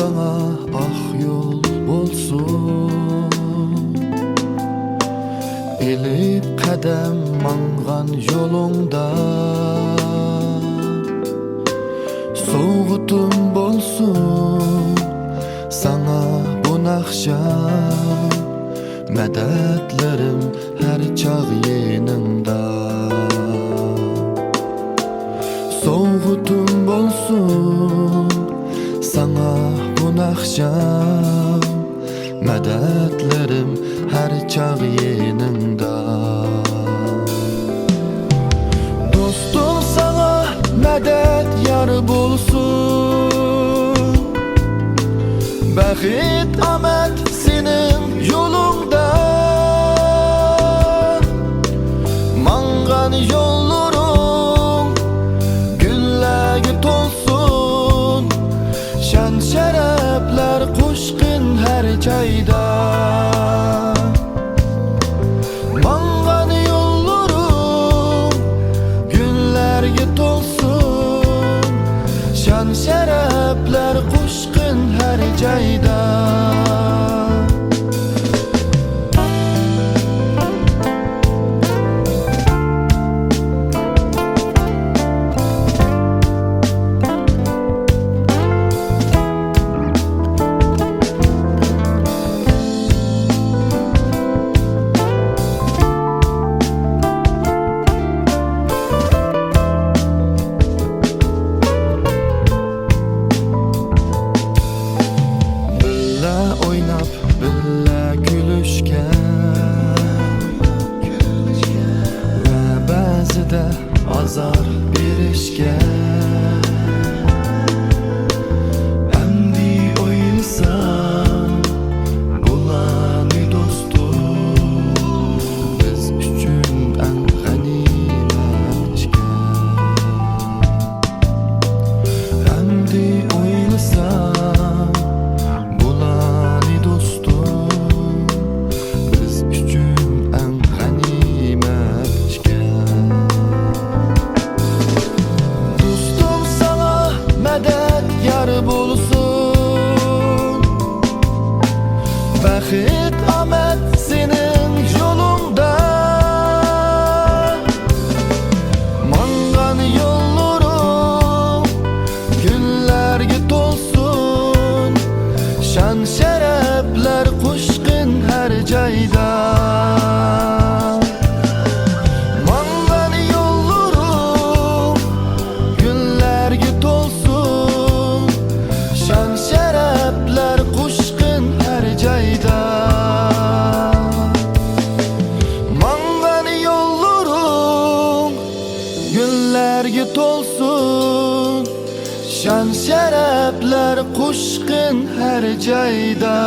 sana ah yol bolsun, elip kadem mangan yolunda soğutum bolsun sana bu akşam. Medetlerim her çağ yanında, soğutum bolsun sana bu akşam. Medetlerim her çağ yanında. Dostum sana medet yar bolsun, bəxit amet senin yolunda. Mangan yollarım gülləgi tolsun, şan şərəflər qoşqin hər çayda. Mangan yollarım güllərgi tolsun, şan şərəflər qoşqin hər çayda. Oynap billa gülüşken ve bazıda azar birişken. Emdi oyilsam bulanı dostum, biz üçün en ganimetken. Emdi oyilsam bolsun, bəxit amet senin yolunda. Mangan yollarım güllərgi tolsun, şan şərəflər qoşqin hər cayda. Mangan yollarım güllərgi tolsun, şan şərəflər qoşqin hər cayda. Mangan yollarım güllərgi tolsun, şan şərəflər qoşqin hər cayda.